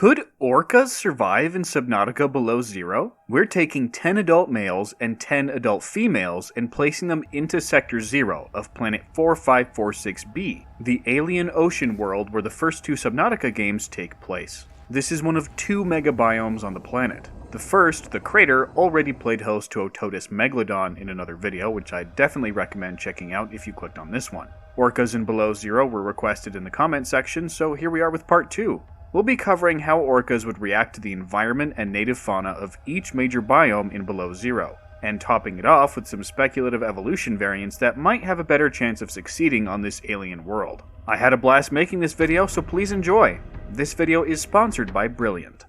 Could orcas survive in Subnautica Below Zero? We're taking 10 adult males and 10 adult females and placing them into Sector 0 of Planet 4546b, the alien ocean world where the first two Subnautica games take place. This is one of two mega-biomes on the planet. The first, the crater, already played host to Otodus megalodon in another video, which I definitely recommend checking out if you clicked on this one. Orcas in Below Zero were requested in the comment section, so here we are with part 2. We'll be covering how orcas would react to the environment and native fauna of each major biome in Below Zero, and topping it off with some speculative evolution variants that might have a better chance of succeeding on this alien world. I had a blast making this video, so please enjoy. This video is sponsored by Brilliant.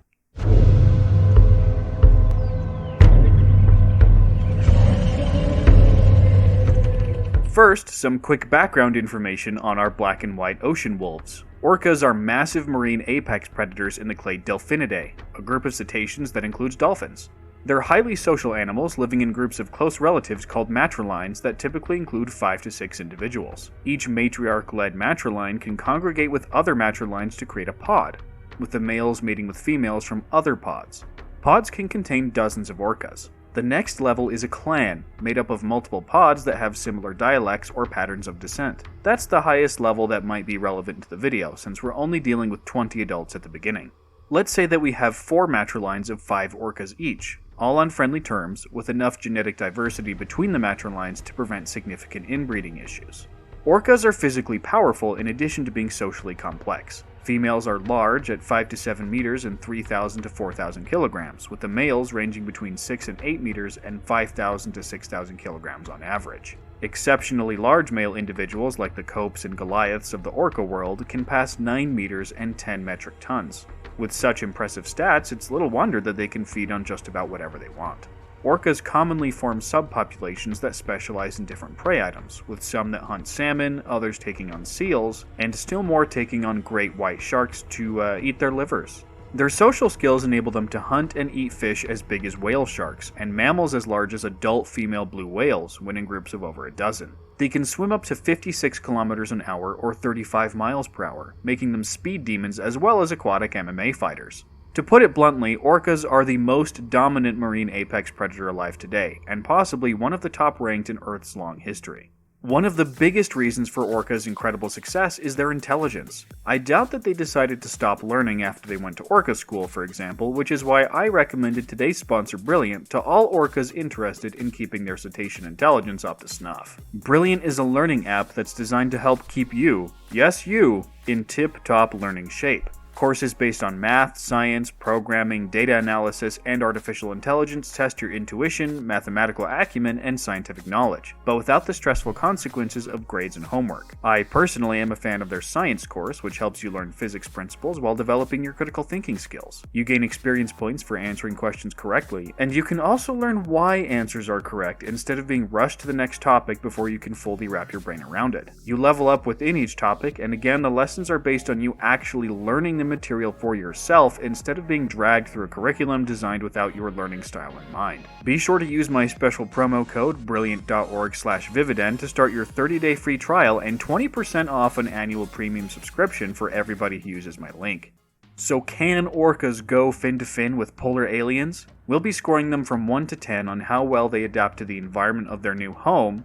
First, some quick background information on our black and white ocean wolves. Orcas are massive marine apex predators in the clade Delphinidae, a group of cetaceans that includes dolphins. They're highly social animals living in groups of close relatives called matrilines that typically include 5 to 6 individuals. Each matriarch-led matriline can congregate with other matrilines to create a pod, with the males mating with females from other pods. Pods can contain dozens of orcas. The next level is a clan, made up of multiple pods that have similar dialects or patterns of descent. That's the highest level that might be relevant to the video, since we're only dealing with 20 adults at the beginning. Let's say that we have 4 matrilines of 5 orcas each, all on friendly terms, with enough genetic diversity between the matrilines to prevent significant inbreeding issues. Orcas are physically powerful in addition to being socially complex. Females are large at 5 to 7 meters and 3,000 to 4,000 kilograms, with the males ranging between 6 and 8 meters and 5,000 to 6,000 kilograms on average. Exceptionally large male individuals like the Copes and Goliaths of the orca world can pass 9 meters and 10 metric tons. With such impressive stats, it's little wonder that they can feed on just about whatever they want. Orcas commonly form subpopulations that specialize in different prey items, with some that hunt salmon, others taking on seals, and still more taking on great white sharks to eat their livers. Their social skills enable them to hunt and eat fish as big as whale sharks, and mammals as large as adult female blue whales when in groups of over a dozen. They can swim up to 56 kilometers an hour or 35 miles per hour, making them speed demons as well as aquatic MMA fighters. To put it bluntly, orcas are the most dominant marine apex predator alive today, and possibly one of the top ranked in Earth's long history. One of the biggest reasons for orcas' incredible success is their intelligence. I doubt that they decided to stop learning after they went to orca school, for example, which is why I recommended today's sponsor Brilliant to all orcas interested in keeping their cetacean intelligence up to snuff. Brilliant is a learning app that's designed to help keep you, yes you, in tip-top learning shape. Courses based on math, science, programming, data analysis, and artificial intelligence test your intuition, mathematical acumen, and scientific knowledge, but without the stressful consequences of grades and homework. I personally am a fan of their science course, which helps you learn physics principles while developing your critical thinking skills. You gain experience points for answering questions correctly, and you can also learn why answers are correct instead of being rushed to the next topic before you can fully wrap your brain around it. You level up within each topic, and again, the lessons are based on you actually learning the material for yourself instead of being dragged through a curriculum designed without your learning style in mind. Be sure to use my special promo code brilliant.org/Vividen to start your 30-day free trial and 20% off an annual premium subscription for everybody who uses my link. So can orcas go fin to fin with polar aliens? We'll be scoring them from 1 to 10 on how well they adapt to the environment of their new home,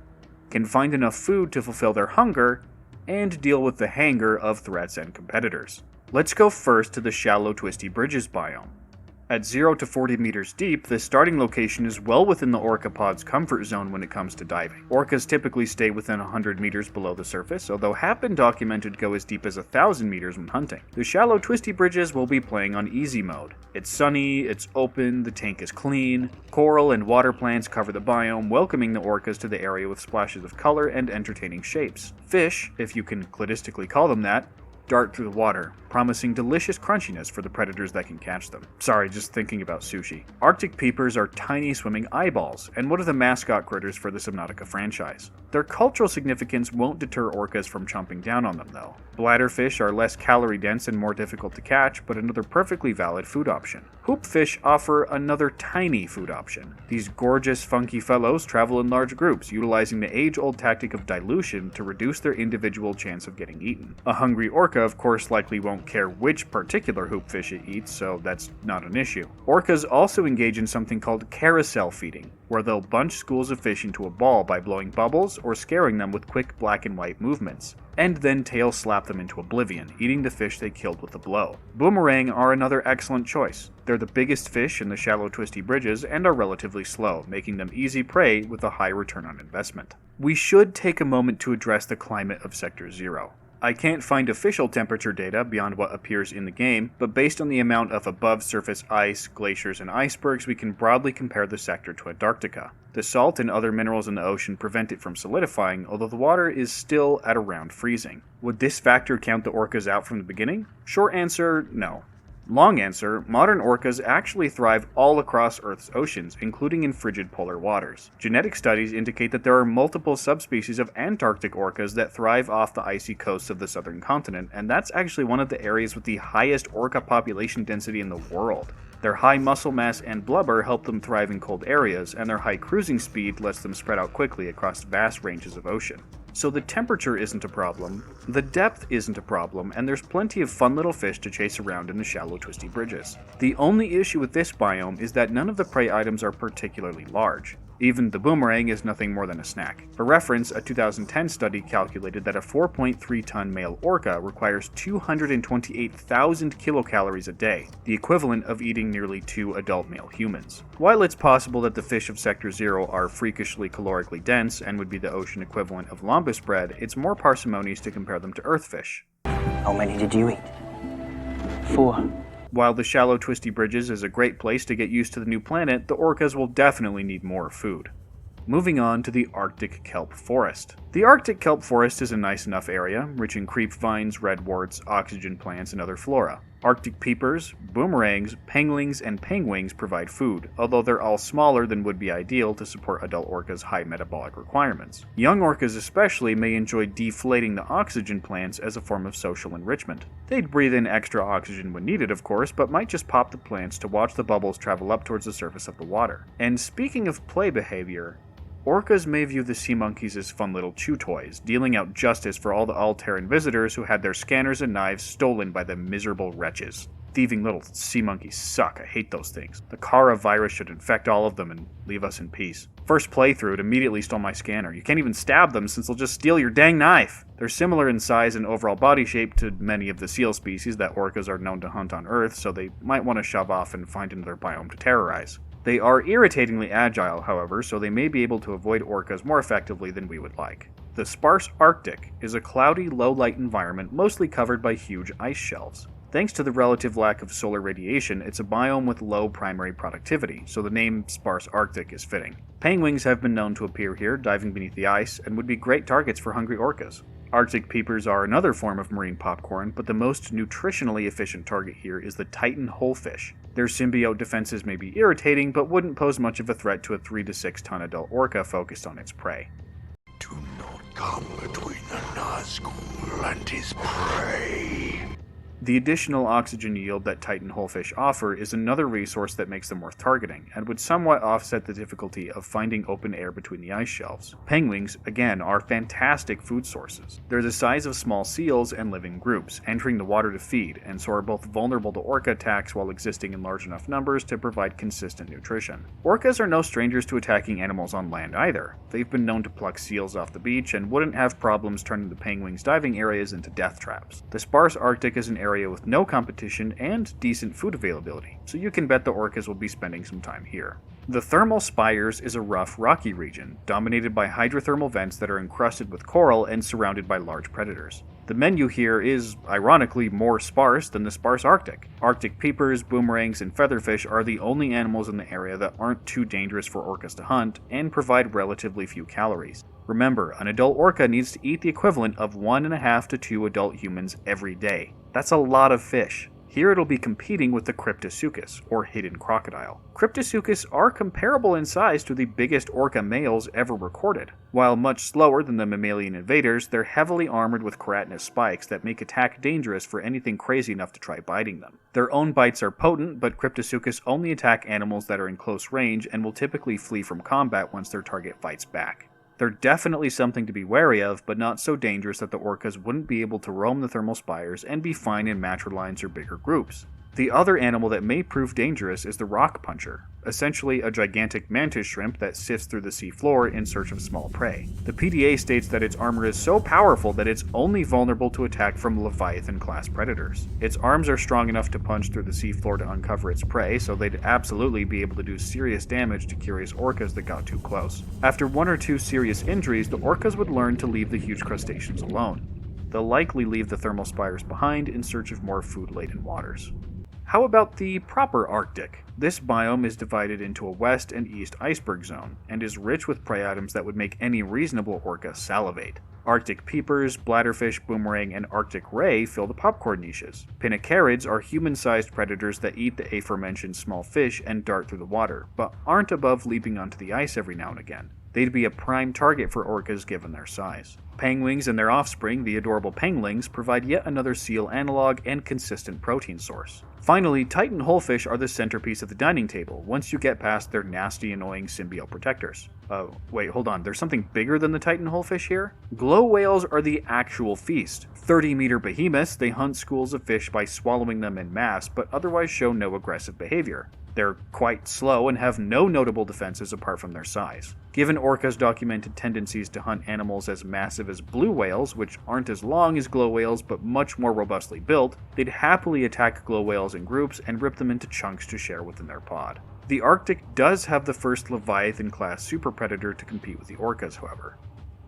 can find enough food to fulfill their hunger, and deal with the hangar of threats and competitors. Let's go first to the shallow Twisty Bridges biome. At 0 to 40 meters deep, the starting location is well within the orca pod's comfort zone when it comes to diving. Orcas typically stay within 100 meters below the surface, although have been documented to go as deep as 1,000 meters when hunting. The shallow Twisty Bridges will be playing on easy mode. It's sunny, it's open, the tank is clean. Coral and water plants cover the biome, welcoming the orcas to the area with splashes of color and entertaining shapes. Fish, if you can cladistically call them that, dart through the water, promising delicious crunchiness for the predators that can catch them. Sorry, just thinking about sushi. Arctic peepers are tiny swimming eyeballs, and one of the mascot critters for the Subnautica franchise. Their cultural significance won't deter orcas from chomping down on them, though. Bladderfish are less calorie-dense and more difficult to catch, but another perfectly valid food option. Hoopfish offer another tiny food option. These gorgeous, funky fellows travel in large groups, utilizing the age-old tactic of dilution to reduce their individual chance of getting eaten. A hungry orca orca, of course, likely won't care which particular hoopfish it eats, so that's not an issue. Orcas also engage in something called carousel feeding, where they'll bunch schools of fish into a ball by blowing bubbles or scaring them with quick black and white movements, and then tail slap them into oblivion, eating the fish they killed with a blow. Boomerang are another excellent choice. They're the biggest fish in the shallow Twisty Bridges and are relatively slow, making them easy prey with a high return on investment. We should take a moment to address the climate of Sector 0. I can't find official temperature data beyond what appears in the game, but based on the amount of above-surface ice, glaciers, and icebergs, we can broadly compare the sector to Antarctica. The salt and other minerals in the ocean prevent it from solidifying, although the water is still at around freezing. Would this factor count the orcas out from the beginning? Short answer, no. Long answer, modern orcas actually thrive all across Earth's oceans, including in frigid polar waters. Genetic studies indicate that there are multiple subspecies of Antarctic orcas that thrive off the icy coasts of the southern continent, and that's actually one of the areas with the highest orca population density in the world. Their high muscle mass and blubber help them thrive in cold areas, and their high cruising speed lets them spread out quickly across vast ranges of ocean. So the temperature isn't a problem, the depth isn't a problem, and there's plenty of fun little fish to chase around in the shallow Twisty Bridges. The only issue with this biome is that none of the prey items are particularly large. Even the boomerang is nothing more than a snack. For reference, a 2010 study calculated that a 4.3-ton male orca requires 228,000 kilocalories a day, the equivalent of eating nearly 2 adult male humans. While it's possible that the fish of Sector 0 are freakishly calorically dense and would be the ocean equivalent of lembas bread, it's more parsimonious to compare them to earthfish. How many did you eat? 4. While the shallow Twisty Bridges is a great place to get used to the new planet, the orcas will definitely need more food. Moving on to the Arctic Kelp Forest. The Arctic Kelp Forest is a nice enough area, rich in creep vines, redworts, oxygen plants, and other flora. Arctic peepers, boomerangs, penguins, and penguins provide food, although they're all smaller than would be ideal to support adult orcas' high metabolic requirements. Young orcas especially may enjoy deflating the oxygen plants as a form of social enrichment. They'd breathe in extra oxygen when needed, of course, but might just pop the plants to watch the bubbles travel up towards the surface of the water. And speaking of play behavior, orcas may view the sea monkeys as fun little chew toys, dealing out justice for all the Alterran visitors who had their scanners and knives stolen by the miserable wretches. Thieving little sea monkeys suck, I hate those things. The Kara virus should infect all of them and leave us in peace. First playthrough, it immediately stole my scanner. You can't even stab them since they'll just steal your dang knife! They're similar in size and overall body shape to many of the seal species that orcas are known to hunt on Earth, so they might want to shove off and find another biome to terrorize. They are irritatingly agile, however, so they may be able to avoid orcas more effectively than we would like. The Sparse Arctic is a cloudy, low-light environment mostly covered by huge ice shelves. Thanks to the relative lack of solar radiation, it's a biome with low primary productivity, so the name Sparse Arctic is fitting. Penguins have been known to appear here, diving beneath the ice, and would be great targets for hungry orcas. Arctic peepers are another form of marine popcorn, but the most nutritionally efficient target here is the Titan holefish. Their symbiote defenses may be irritating, but wouldn't pose much of a threat to a 3 to 6 ton adult orca focused on its prey. Do not come between the Nazgul and his prey. The additional oxygen yield that Titan holefish offer is another resource that makes them worth targeting, and would somewhat offset the difficulty of finding open air between the ice shelves. Penguins, again, are fantastic food sources. They're the size of small seals and live in groups, entering the water to feed, and so are both vulnerable to orca attacks while existing in large enough numbers to provide consistent nutrition. Orcas are no strangers to attacking animals on land either. They've been known to pluck seals off the beach and wouldn't have problems turning the penguins' diving areas into death traps. The Sparse Arctic is an area with no competition and decent food availability, so you can bet the orcas will be spending some time here. The thermal Spires is a rough, rocky region, dominated by hydrothermal vents that are encrusted with coral and surrounded by large predators. The menu here is, ironically, more sparse than the Sparse Arctic. Arctic peepers, boomerangs, and featherfish are the only animals in the area that aren't too dangerous for orcas to hunt and provide relatively few calories. Remember, an adult orca needs to eat the equivalent of 1.5 to 2 adult humans every day. That's a lot of fish. Here it'll be competing with the Cryptosuchus, or hidden crocodile. Cryptosuchus are comparable in size to the biggest orca males ever recorded. While much slower than the mammalian invaders, they're heavily armored with keratinous spikes that make attack dangerous for anything crazy enough to try biting them. Their own bites are potent, but Cryptosuchus only attack animals that are in close range and will typically flee from combat once their target fights back. They're definitely something to be wary of, but not so dangerous that the orcas wouldn't be able to roam the thermal spires and be fine in matrilines or bigger groups. The other animal that may prove dangerous is the rock puncher, essentially a gigantic mantis shrimp that sifts through the seafloor in search of small prey. The PDA states that its armor is so powerful that it's only vulnerable to attack from Leviathan-class predators. Its arms are strong enough to punch through the seafloor to uncover its prey, so they'd absolutely be able to do serious damage to curious orcas that got too close. After 1 or 2 serious injuries, the orcas would learn to leave the huge crustaceans alone. They'll likely leave the thermal spires behind in search of more food-laden waters. How about the proper Arctic? This biome is divided into a west and east iceberg zone, and is rich with prey items that would make any reasonable orca salivate. Arctic peepers, bladderfish, boomerang, and Arctic ray fill the popcorn niches. Pinnacarids are human-sized predators that eat the aforementioned small fish and dart through the water, but aren't above leaping onto the ice every now and again. They'd be a prime target for orcas given their size. Penguins and their offspring, the adorable penglings, provide yet another seal analog and consistent protein source. Finally, Titan wholefish are the centerpiece of the dining table, once you get past their nasty, annoying symbiote protectors. Wait, hold on, there's something bigger than the Titan wholefish here? Glow whales are the actual feast. 30-meter behemoths, they hunt schools of fish by swallowing them en masse, but otherwise show no aggressive behavior. They're quite slow and have no notable defenses apart from their size. Given orcas' documented tendencies to hunt animals as massive as blue whales, which aren't as long as glow whales but much more robustly built, they'd happily attack glow whales in groups and rip them into chunks to share within their pod. The Arctic does have the first Leviathan-class super predator to compete with the orcas, however.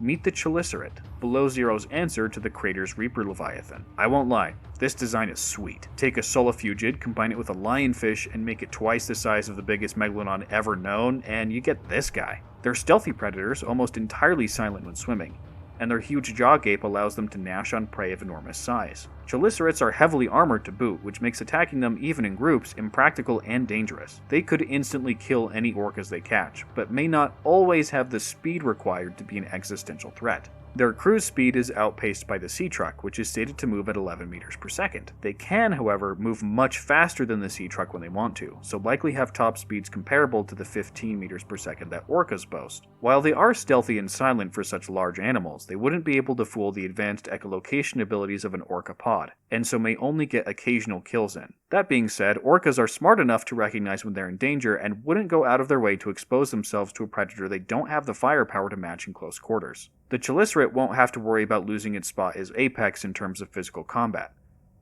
Meet the Chelicerate, Below Zero's answer to the Crater's Reaper Leviathan. I won't lie, this design is sweet. Take a solifugid, combine it with a lionfish, and make it twice the size of the biggest megalodon ever known, and you get this guy. They're stealthy predators, almost entirely silent when swimming, and their huge jaw gape allows them to gnash on prey of enormous size. Chelicerates are heavily armored to boot, which makes attacking them even in groups impractical and dangerous. They could instantly kill any orcas they catch, but may not always have the speed required to be an existential threat. Their cruise speed is outpaced by the sea truck, which is stated to move at 11 meters per second. They can, however, move much faster than the sea truck when they want to, so likely have top speeds comparable to the 15 meters per second that orcas boast. While they are stealthy and silent for such large animals, they wouldn't be able to fool the advanced echolocation abilities of an orca pod, and so may only get occasional kills in. That being said, orcas are smart enough to recognize when they're in danger and wouldn't go out of their way to expose themselves to a predator they don't have the firepower to match in close quarters. The Chelicerate won't have to worry about losing its spot as apex in terms of physical combat,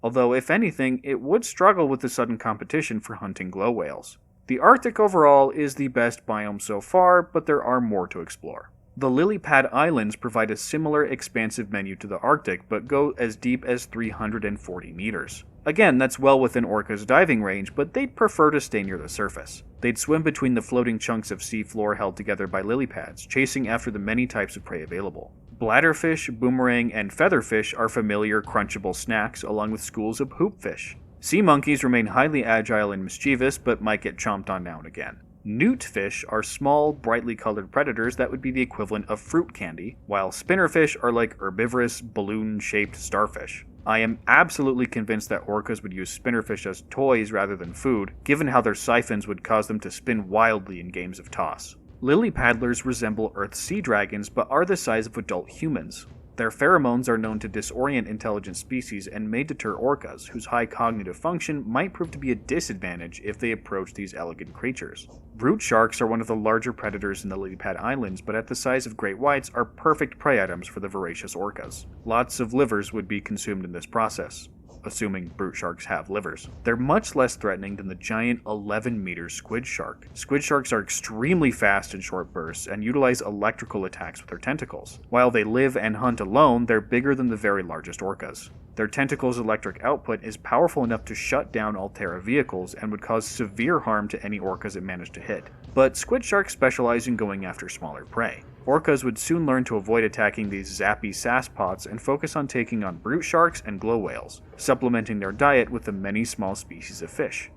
although if anything, it would struggle with the sudden competition for hunting glow whales. The Arctic overall is the best biome so far, but there are more to explore. The Lilypad Islands provide a similar expansive menu to the Arctic, but go as deep as 340 meters. Again, that's well within orcas' diving range, but they'd prefer to stay near the surface. They'd swim between the floating chunks of seafloor held together by lilypads, chasing after the many types of prey available. Bladderfish, boomerang, and featherfish are familiar crunchable snacks, along with schools of hoopfish. Sea monkeys remain highly agile and mischievous, but might get chomped on now and again. Newtfish are small, brightly colored predators that would be the equivalent of fruit candy, while spinnerfish are like herbivorous, balloon-shaped starfish. I am absolutely convinced that orcas would use spinnerfish as toys rather than food, given how their siphons would cause them to spin wildly in games of toss. Lily paddlers resemble Earth's sea dragons, but are the size of adult humans. Their pheromones are known to disorient intelligent species and may deter orcas, whose high cognitive function might prove to be a disadvantage if they approach these elegant creatures. Brute sharks are one of the larger predators in the Lilypad Islands, but at the size of great whites are perfect prey items for the voracious orcas. Lots of livers would be consumed in this process, assuming brute sharks have livers. They're much less threatening than the giant 11-meter squid shark. Squid sharks are extremely fast in short bursts and utilize electrical attacks with their tentacles. While they live and hunt alone, they're bigger than the very largest orcas. Their tentacles' electric output is powerful enough to shut down Altera vehicles and would cause severe harm to any orcas it managed to hit. But squid sharks specialize in going after smaller prey. Orcas would soon learn to avoid attacking these zappy saspots and focus on taking on brute sharks and glow whales, supplementing their diet with the many small species of fish.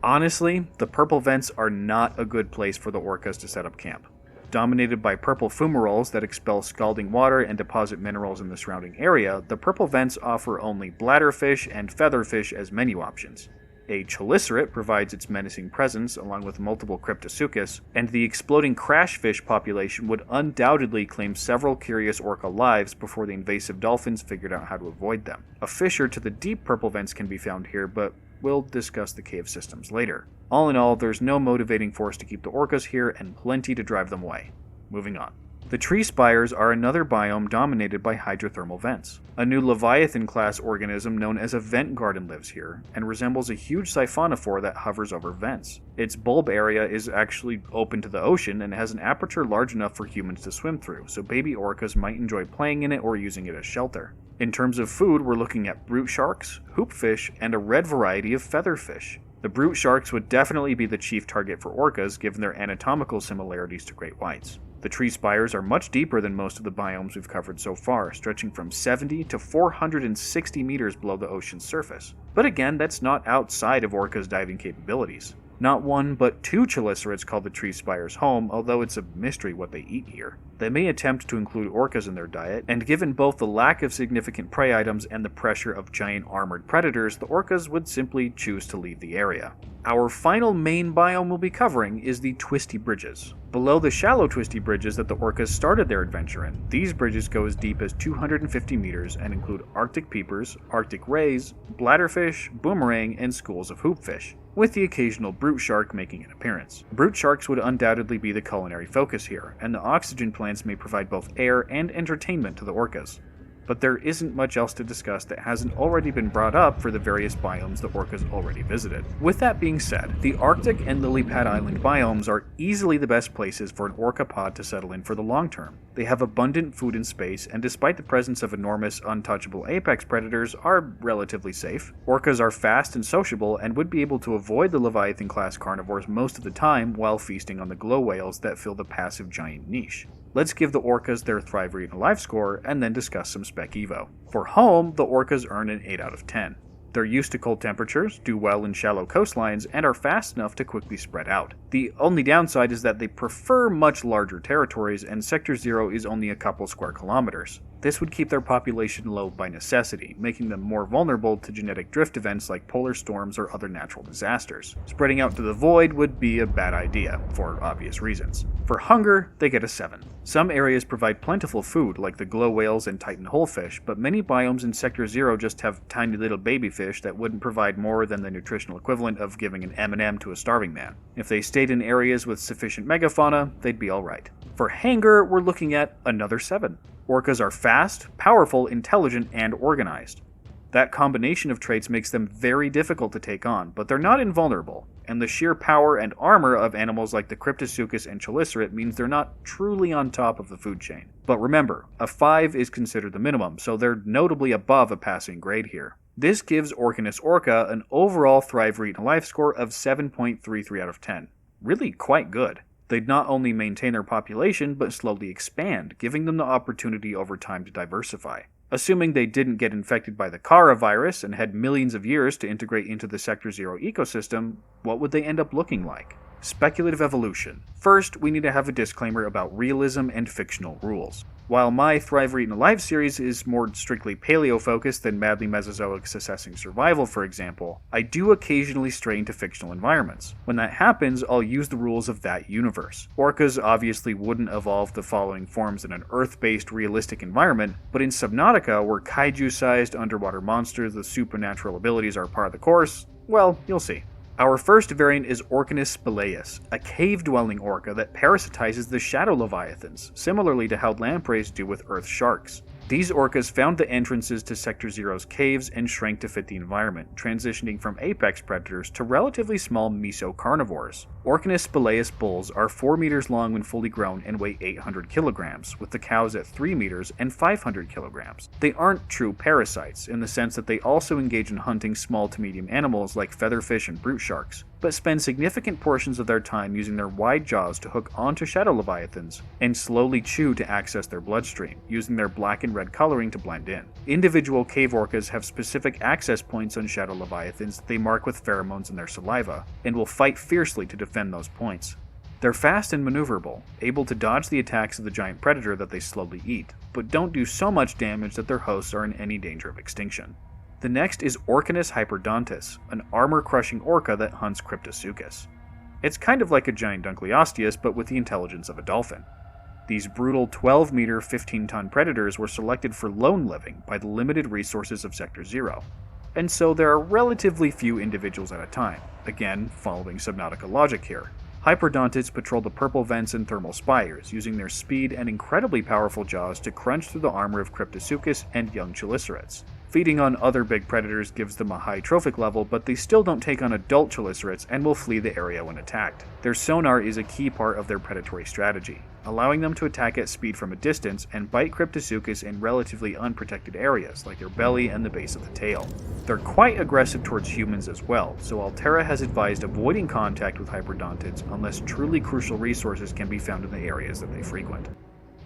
Honestly, the purple vents are not a good place for the orcas to set up camp. Dominated by purple fumaroles that expel scalding water and deposit minerals in the surrounding area, the purple vents offer only bladderfish and featherfish as menu options. A chelicerate provides its menacing presence, along with multiple Cryptosuchus, and the exploding crashfish population would undoubtedly claim several curious orca lives before the invasive dolphins figured out how to avoid them. A fissure to the deep purple vents can be found here, but we'll discuss the cave systems later. All in all, there's no motivating force to keep the orcas here and plenty to drive them away. Moving on. The tree spires are another biome dominated by hydrothermal vents. A new Leviathan-class organism known as a vent garden lives here, and resembles a huge siphonophore that hovers over vents. Its bulb area is actually open to the ocean and has an aperture large enough for humans to swim through, so baby orcas might enjoy playing in it or using it as shelter. In terms of food, we're looking at brute sharks, hoopfish, and a red variety of featherfish. The brute sharks would definitely be the chief target for orcas given their anatomical similarities to great whites. The tree spires are much deeper than most of the biomes we've covered so far, stretching from 70 to 460 meters below the ocean's surface. But again, that's not outside of orcas' diving capabilities. Not one, but two chelicerates call the tree spires home, although it's a mystery what they eat here. They may attempt to include orcas in their diet, and given both the lack of significant prey items and the pressure of giant armored predators, the orcas would simply choose to leave the area. Our final main biome we'll be covering is the Twisty Bridges. Below the shallow Twisty Bridges that the orcas started their adventure in, these bridges go as deep as 250 meters and include Arctic peepers, Arctic rays, bladderfish, boomerang, and schools of hoopfish, with the occasional brute shark making an appearance. Brute sharks would undoubtedly be the culinary focus here, and the oxygen plants may provide both air and entertainment to the orcas. But there isn't much else to discuss that hasn't already been brought up for the various biomes the orcas already visited. With that being said, the Arctic and Lilypad Island biomes are easily the best places for an orca pod to settle in for the long term. They have abundant food and space, and despite the presence of enormous, untouchable apex predators, are relatively safe. Orcas are fast and sociable and would be able to avoid the Leviathan-class carnivores most of the time while feasting on the glow whales that fill the passive giant niche. Let's give the orcas their Thrive, Read, and Life score, and then discuss some Spec Evo. For home, the orcas earn an 8 out of 10. They're used to cold temperatures, do well in shallow coastlines, and are fast enough to quickly spread out. The only downside is that they prefer much larger territories, and Sector 0 is only a couple square kilometers. This would keep their population low by necessity, making them more vulnerable to genetic drift events like polar storms or other natural disasters. Spreading out to the void would be a bad idea, for obvious reasons. For hunger, they get a 7. Some areas provide plentiful food, like the glow whales and titan holefish, but many biomes in Sector 0 just have tiny little baby fish that wouldn't provide more than the nutritional equivalent of giving an M&M to a starving man. If they stayed in areas with sufficient megafauna, they'd be alright. For hangar, we're looking at another 7. Orcas are fast, powerful, intelligent, and organized. That combination of traits makes them very difficult to take on, but they're not invulnerable, and the sheer power and armor of animals like the Cryptosuchus and chelicerate means they're not truly on top of the food chain. But remember, a 5 is considered the minimum, so they're notably above a passing grade here. This gives Orcanis orca an overall Thrive, Read, and Life score of 7.33 out of 10. Really quite good. They'd not only maintain their population, but slowly expand, giving them the opportunity over time to diversify. Assuming they didn't get infected by the Kara virus and had millions of years to integrate into the Sector 0 ecosystem, what would they end up looking like? Speculative Evolution. First, we need to have a disclaimer about realism and fictional rules. While my Thrive, Read, and Alive series is more strictly paleo-focused than Madly Mesozoic's Assessing Survival, for example, I do occasionally stray into fictional environments. When that happens, I'll use the rules of that universe. Orcas obviously wouldn't evolve the following forms in an Earth-based realistic environment, but in Subnautica, where kaiju-sized underwater monsters with supernatural abilities are part of the course, well, you'll see. Our first variant is Orcanispleas, a cave-dwelling orca that parasitizes the shadow leviathans, similarly to how lampreys do with earth sharks. These orcas found the entrances to Sector 0's caves and shrank to fit the environment, transitioning from apex predators to relatively small meso-carnivores. Orcanispleas bulls are 4 meters long when fully grown and weigh 800 kilograms, with the cows at 3 meters and 500 kilograms. They aren't true parasites, in the sense that they also engage in hunting small to medium animals like featherfish and brute sharks, but spend significant portions of their time using their wide jaws to hook onto shadow leviathans and slowly chew to access their bloodstream, using their black and red coloring to blend in. Individual cave orcas have specific access points on shadow leviathans that they mark with pheromones in their saliva, and will fight fiercely to defend those points. They're fast and maneuverable, able to dodge the attacks of the giant predator that they slowly eat, but don't do so much damage that their hosts are in any danger of extinction. The next is Orcanis Hyperdontis, an armor-crushing orca that hunts Cryptosuchus. It's kind of like a giant Dunkleosteus, but with the intelligence of a dolphin. These brutal 12-meter, 15-ton predators were selected for lone living by the limited resources of Sector 0, and so there are relatively few individuals at a time, again following Subnautica logic here. Hyperdontids patrol the purple vents and thermal spires, using their speed and incredibly powerful jaws to crunch through the armor of Cryptosuchus and young chelicerates. Feeding on other big predators gives them a high trophic level, but they still don't take on adult chelicerates and will flee the area when attacked. Their sonar is a key part of their predatory strategy, allowing them to attack at speed from a distance and bite Cryptosuchus in relatively unprotected areas like their belly and the base of the tail. They're quite aggressive towards humans as well, so Altera has advised avoiding contact with Hyperdontids unless truly crucial resources can be found in the areas that they frequent.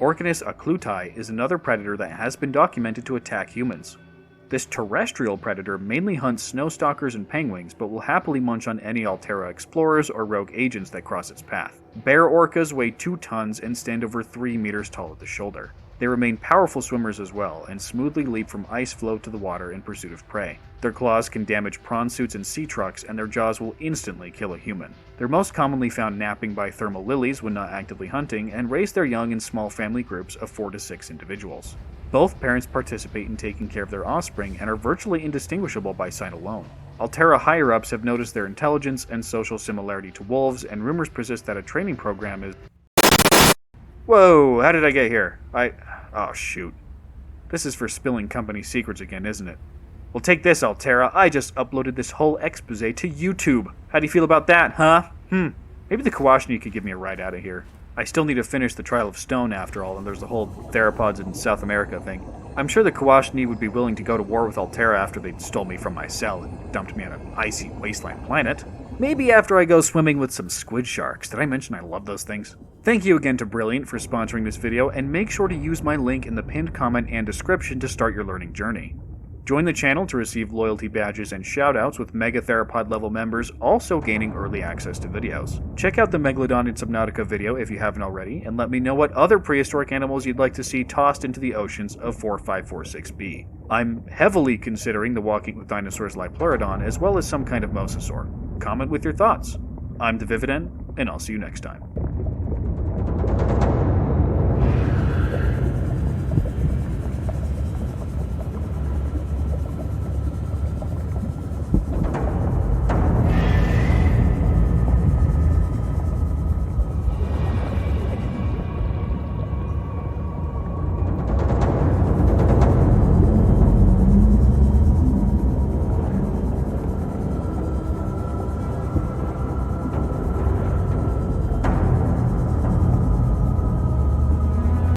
Orcanis Acclutai is another predator that has been documented to attack humans. This terrestrial predator mainly hunts snowstalkers and penguins, but will happily munch on any Altera explorers or rogue agents that cross its path. Bear orcas weigh 2 tons and stand over 3 meters tall at the shoulder. They remain powerful swimmers as well, and smoothly leap from ice floe to the water in pursuit of prey. Their claws can damage prawn suits and sea trucks, and their jaws will instantly kill a human. They're most commonly found napping by thermal lilies when not actively hunting, and raise their young in small family groups of 4 to 6 individuals. Both parents participate in taking care of their offspring and are virtually indistinguishable by sight alone. Altera higher-ups have noticed their intelligence and social similarity to wolves, and rumors persist that a training program is... Whoa, how did I get here? Oh shoot. This is for spilling company secrets again, isn't it? Well, take this, Altera. I just uploaded this whole expose to YouTube. How do you feel about that, huh? Maybe the Kawashni could give me a ride out of here. I still need to finish the Trial of Stone after all, and there's the whole theropods in South America thing. I'm sure the Kawashni would be willing to go to war with Altera after they stole me from my cell and dumped me on an icy wasteland planet. Maybe after I go swimming with some squid sharks. Did I mention I love those things? Thank you again to Brilliant for sponsoring this video, and make sure to use my link in the pinned comment and description to start your learning journey. Join the channel to receive loyalty badges and shoutouts, with Mega Theropod level members also gaining early access to videos. Check out the Megalodon in Subnautica video if you haven't already, and let me know what other prehistoric animals you'd like to see tossed into the oceans of 4546b. I'm heavily considering the Walking with Dinosaurs Lipleurodon as well as some kind of mosasaur. Comment with your thoughts. I'm the Vividen, and I'll see you next time.